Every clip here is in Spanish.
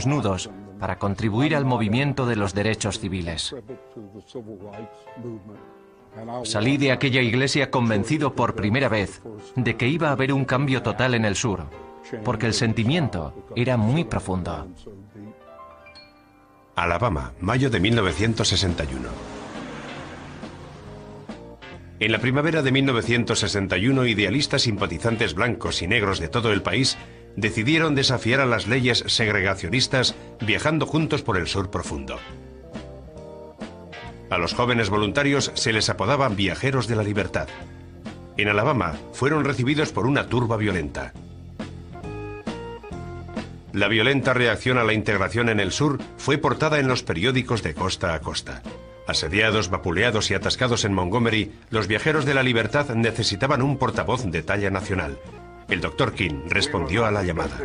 nudos para contribuir al movimiento de los derechos civiles. Salí de aquella iglesia convencido por primera vez de que iba a haber un cambio total en el sur, porque el sentimiento era muy profundo. Alabama, mayo de 1961. En la primavera de 1961, idealistas simpatizantes blancos y negros de todo el país decidieron desafiar a las leyes segregacionistas viajando juntos por el sur profundo. A los jóvenes voluntarios se les apodaban viajeros de la libertad. En Alabama fueron recibidos por una turba violenta. La violenta reacción a la integración en el sur fue portada en los periódicos de costa a costa. Asediados, vapuleados y atascados en Montgomery, los viajeros de la libertad necesitaban un portavoz de talla nacional. El Dr. King respondió a la llamada.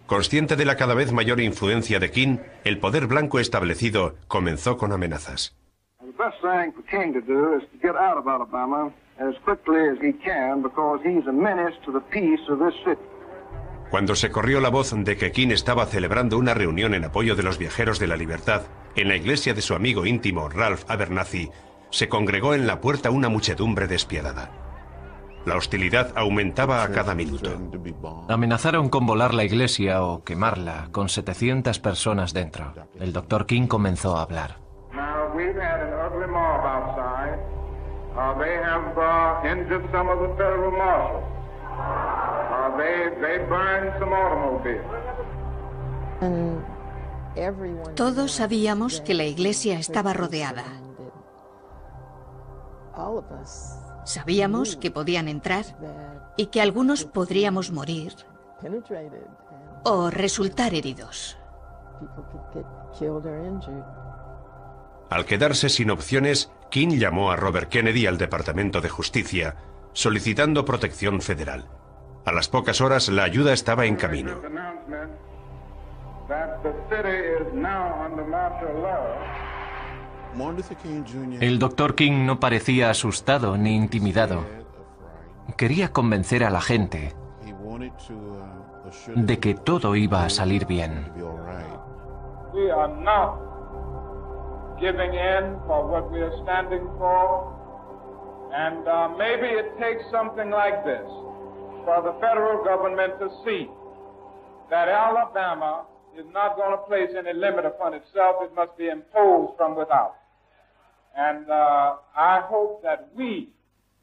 Consciente de la cada vez mayor influencia de King, el poder blanco establecido comenzó con amenazas. Cuando se corrió la voz de que King estaba celebrando una reunión en apoyo de los viajeros de la libertad en la iglesia de su amigo íntimo Ralph Abernathy, se congregó en la puerta una muchedumbre despiadada. La hostilidad aumentaba a cada minuto. Amenazaron con volar la iglesia o quemarla con 700 personas dentro. El Dr. King comenzó a hablar. Todos sabíamos que la iglesia estaba rodeada. Sabíamos que podían entrar y que algunos podríamos morir o resultar heridos. Al quedarse sin opciones, King llamó a Robert Kennedy al Departamento de Justicia, solicitando protección federal. A las pocas horas, la ayuda estaba en camino. El Dr. King no parecía asustado ni intimidado. Quería convencer a la gente de que todo iba a salir bien. For the federal government to see that Alabama is not going to place any limit upon itself. It must be imposed from without. And I hope that we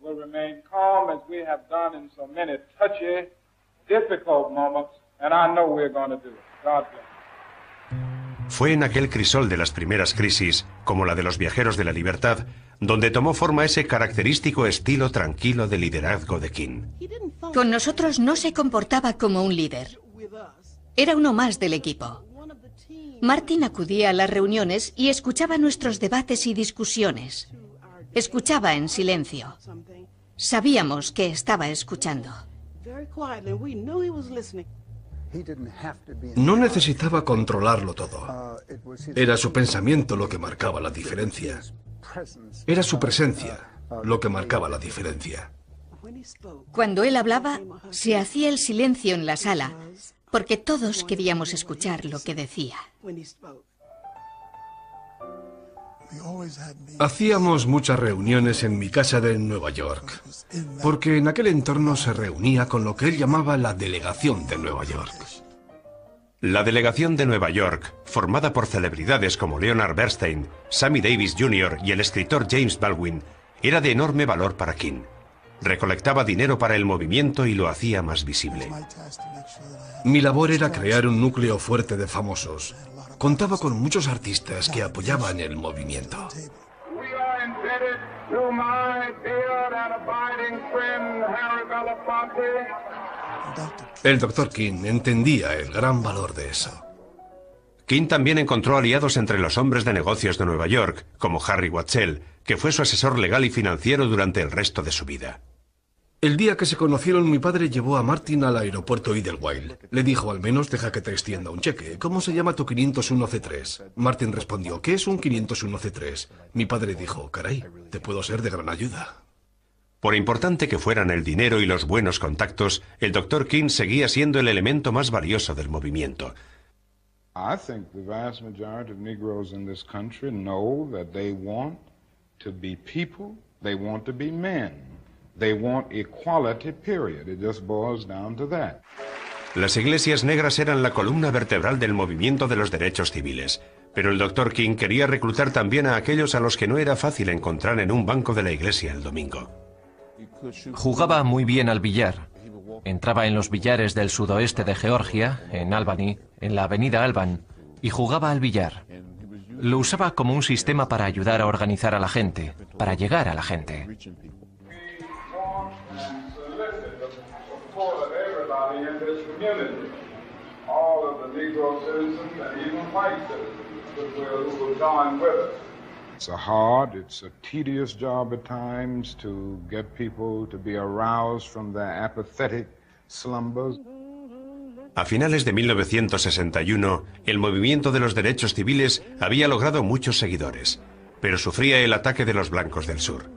will remain calm as we have done in so many touchy, difficult moments, and I know we're going to do it. God bless. Fue en aquel crisol de las primeras crisis, como la de los viajeros de la libertad, donde tomó forma ese característico estilo tranquilo de liderazgo de King. Con nosotros no se comportaba como un líder. Era uno más del equipo. Martin acudía a las reuniones y escuchaba nuestros debates y discusiones. Escuchaba en silencio. Sabíamos que estaba escuchando. No necesitaba controlarlo todo. Era su pensamiento lo que marcaba la diferencia. Era su presencia lo que marcaba la diferencia. Cuando él hablaba, se hacía el silencio en la sala, porque todos queríamos escuchar lo que decía. Hacíamos muchas reuniones en mi casa de Nueva York, porque en aquel entorno se reunía con lo que él llamaba la delegación de Nueva York. La delegación de Nueva York, formada por celebridades como Leonard Bernstein, Sammy Davis Jr. y el escritor James Baldwin, era de enorme valor para King. Recolectaba dinero para el movimiento y lo hacía más visible. Mi labor era crear un núcleo fuerte de famosos. Contaba con muchos artistas que apoyaban el movimiento. El Dr. King entendía el gran valor de eso. King también encontró aliados entre los hombres de negocios de Nueva York, como Harry Watsell, que fue su asesor legal y financiero durante el resto de su vida. El día que se conocieron, mi padre llevó a Martin al aeropuerto Idlewild. Le dijo, al menos deja que te extienda un cheque. ¿Cómo se llama tu 501C3? Martin respondió, ¿qué es un 501C3? Mi padre dijo, caray, te puedo ser de gran ayuda. Por importante que fueran el dinero y los buenos contactos, el Dr. King seguía siendo el elemento más valioso del movimiento. I think the vast majority of Negroes in this country know that they want to be people, they want to be men. They want equality, period. It just boils down to that. Las iglesias negras eran la columna vertebral del movimiento de los derechos civiles, pero el Dr. King quería reclutar también a aquellos a los que no era fácil encontrar en un banco de la iglesia el domingo. Jugaba muy bien al billar. Entraba en los billares del sudoeste de Georgia, en Albany, en la avenida Alban, y jugaba al billar. Lo usaba como un sistema para ayudar a organizar a la gente, para llegar a la gente. It's a hard, it's a tedious job at times to get people to be aroused from their apathetic slumbers. A finales de 1961, el movimiento de los derechos civiles había logrado muchos seguidores, pero sufría el ataque de los blancos del sur.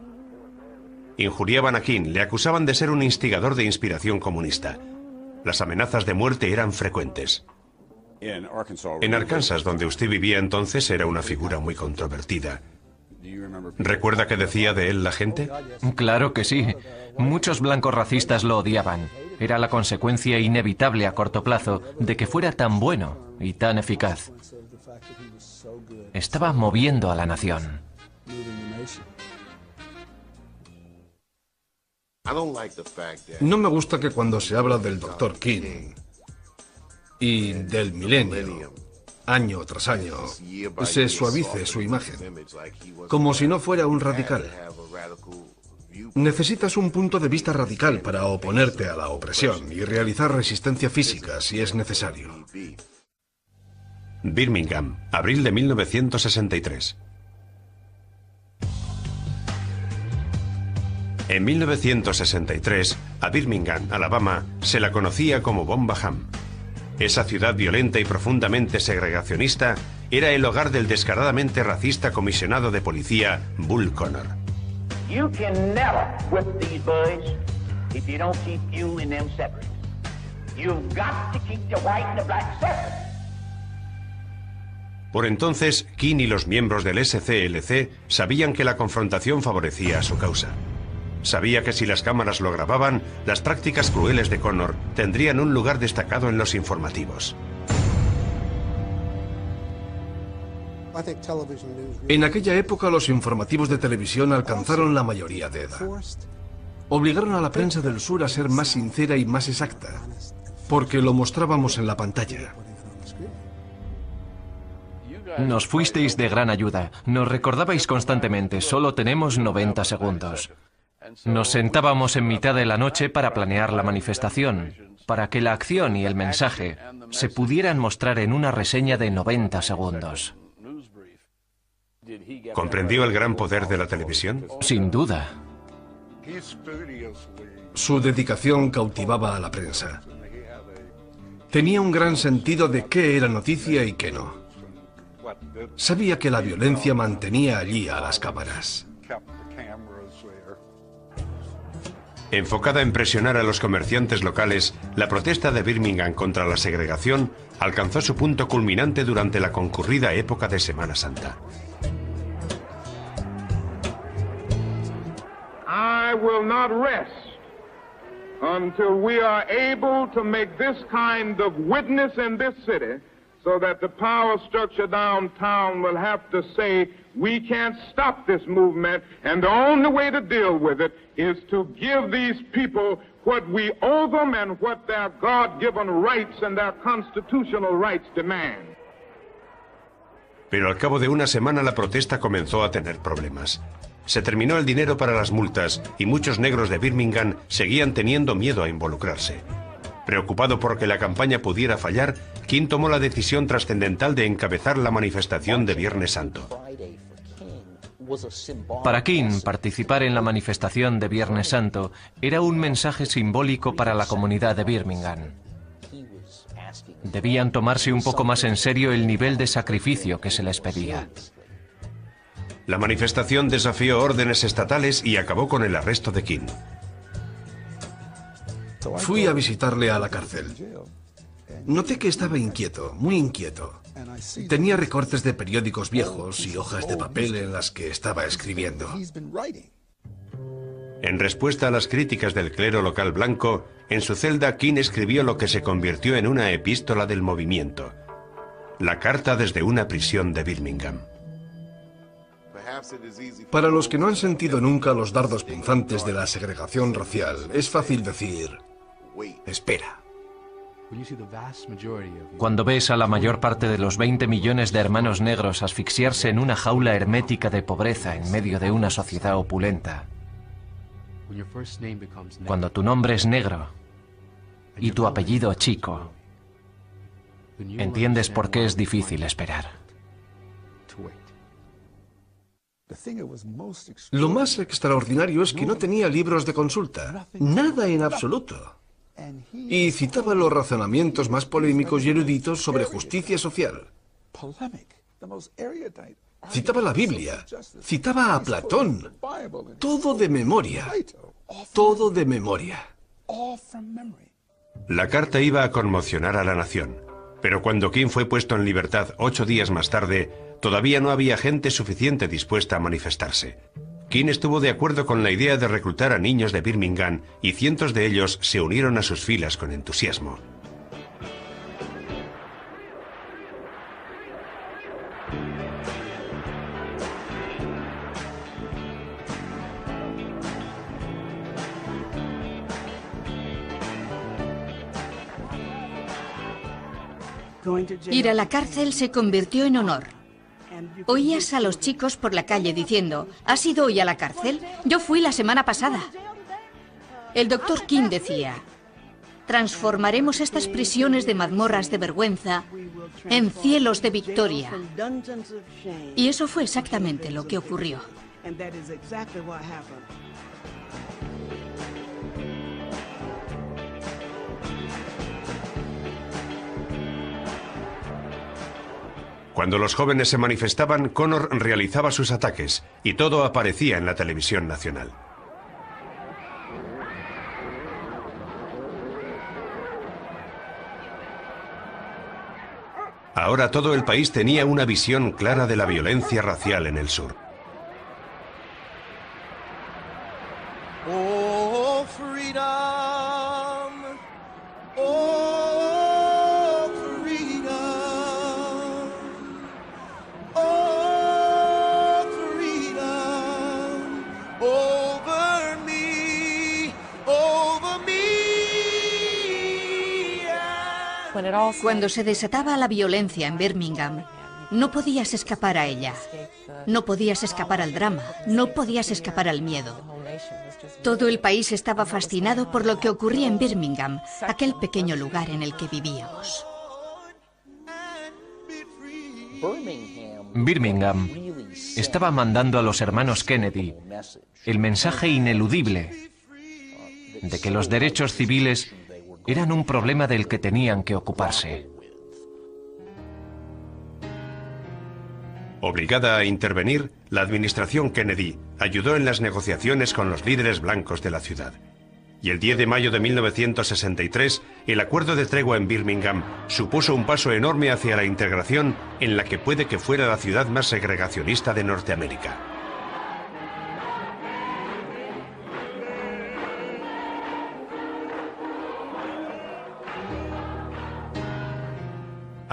Injuriaban a King, le acusaban de ser un instigador de inspiración comunista. Las amenazas de muerte eran frecuentes. En Arkansas, donde usted vivía entonces, era una figura muy controvertida. ¿Recuerda qué decía de él la gente? Claro que sí. Muchos blancos racistas lo odiaban. Era la consecuencia inevitable a corto plazo de que fuera tan bueno y tan eficaz. Estaba moviendo a la nación. No me gusta que cuando se habla del Dr. King y del milenio, año tras año, se suavice su imagen, como si no fuera un radical. Necesitas un punto de vista radical para oponerte a la opresión y realizar resistencia física si es necesario. Birmingham, abril de 1963. En 1963, a Birmingham, Alabama, se la conocía como Bomba Ham. Esa ciudad violenta y profundamente segregacionista era el hogar del descaradamente racista comisionado de policía Bull Connor. You can never whip these boys if you don't keep you and them separate. You've got to keep the white and the black separate. Por entonces, King y los miembros del SCLC sabían que la confrontación favorecía a su causa. Sabía que si las cámaras lo grababan, las prácticas crueles de Connor tendrían un lugar destacado en los informativos. En aquella época los informativos de televisión alcanzaron la mayoría de edad. Obligaron a la prensa del sur a ser más sincera y más exacta, porque lo mostrábamos en la pantalla. Nos fuisteis de gran ayuda. Nos recordabais constantemente, solo tenemos 90 segundos. Nos sentábamos en mitad de la noche para planear la manifestación, para que la acción y el mensaje se pudieran mostrar en una reseña de 90 segundos. ¿Comprendió el gran poder de la televisión? Sin duda. Su dedicación cautivaba a la prensa. Tenía un gran sentido de qué era noticia y qué no. Sabía que la violencia mantenía allí a las cámaras. Enfocada en presionar a los comerciantes locales, la protesta de Birmingham contra la segregación alcanzó su punto culminante durante la concurrida época de Semana Santa. I will not rest until we are able to make this kind of witness in this city, so that the power structure downtown will have to say, we can't stop this movement, and the only way to deal with it is to give these people what we owe them and what their God-given rights and their constitutional rights demand. Pero al cabo de una semana la protesta comenzó a tener problemas. Se terminó el dinero para las multas y muchos negros de Birmingham seguían teniendo miedo a involucrarse. Preocupado por que la campaña pudiera fallar, King tomó la decisión trascendental de encabezar la manifestación de Viernes Santo. Para King, participar en la manifestación de Viernes Santo era un mensaje simbólico para la comunidad de Birmingham. Debían tomarse un poco más en serio el nivel de sacrificio que se les pedía. La manifestación desafió órdenes estatales y acabó con el arresto de King. Fui a visitarle a la cárcel. Noté que estaba inquieto, muy inquieto. Tenía recortes de periódicos viejos y hojas de papel en las que estaba escribiendo. En respuesta a las críticas del clero local blanco, en su celda King escribió lo que se convirtió en una epístola del movimiento. La carta desde una prisión de Birmingham. Para los que no han sentido nunca los dardos punzantes de la segregación racial, es fácil decir, espera. Cuando ves a la mayor parte de los 20 millones de hermanos negros asfixiarse en una jaula hermética de pobreza en medio de una sociedad opulenta, cuando tu nombre es negro y tu apellido chico, entiendes por qué es difícil esperar. Lo más extraordinario es que no tenía libros de consulta, nada en absoluto. Y citaba los razonamientos más polémicos y eruditos sobre justicia social. Citaba la Biblia, citaba a Platón, todo de memoria, todo de memoria. La carta iba a conmocionar a la nación, pero cuando King fue puesto en libertad 8 días más tarde, todavía no había gente suficiente dispuesta a manifestarse. King estuvo de acuerdo con la idea de reclutar a niños de Birmingham y cientos de ellos se unieron a sus filas con entusiasmo. Ir a la cárcel se convirtió en honor. Oías a los chicos por la calle diciendo, ¿has ido hoy a la cárcel? Yo fui la semana pasada. El doctor King decía, transformaremos estas prisiones de mazmorras de vergüenza en cielos de victoria. Y eso fue exactamente lo que ocurrió. Cuando los jóvenes se manifestaban, Connor realizaba sus ataques y todo aparecía en la televisión nacional. Ahora todo el país tenía una visión clara de la violencia racial en el sur. Oh, freedom. Oh. Cuando se desataba la violencia en Birmingham, no podías escapar a ella. No podías escapar al drama, no podías escapar al miedo. Todo el país estaba fascinado por lo que ocurría en Birmingham, aquel pequeño lugar en el que vivíamos. Birmingham estaba mandando a los hermanos Kennedy el mensaje ineludible de que los derechos civiles eran un problema del que tenían que ocuparse. Obligada a intervenir, la administración Kennedy ayudó en las negociaciones con los líderes blancos de la ciudad. Y el 10 de mayo de 1963, el acuerdo de tregua en Birmingham supuso un paso enorme hacia la integración en la que puede que fuera la ciudad más segregacionista de Norteamérica.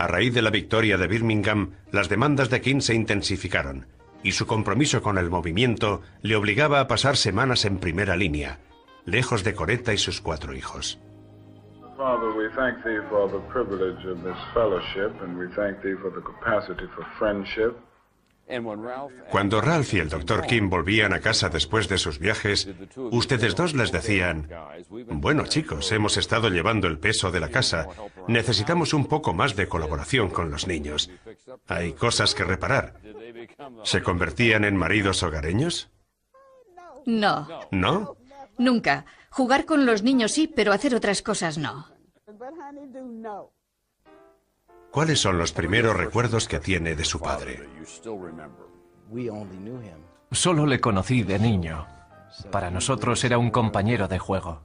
A raíz de la victoria de Birmingham, las demandas de King se intensificaron y su compromiso con el movimiento le obligaba a pasar semanas en primera línea, lejos de Coretta y sus 4 hijos. Father, we thank thee for the privilege of this fellowship and we thank thee for the capacity for friendship. Cuando Ralph y el Dr. King volvían a casa después de sus viajes, ustedes dos les decían, bueno chicos, hemos estado llevando el peso de la casa, necesitamos un poco más de colaboración con los niños. Hay cosas que reparar. ¿Se convertían en maridos hogareños? No. ¿No? Nunca. Jugar con los niños sí, pero hacer otras cosas no. ¿Cuáles son los primeros recuerdos que tiene de su padre? Solo le conocí de niño. Para nosotros era un compañero de juego.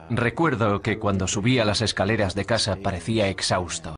Recuerdo que cuando subía las escaleras de casa parecía exhausto.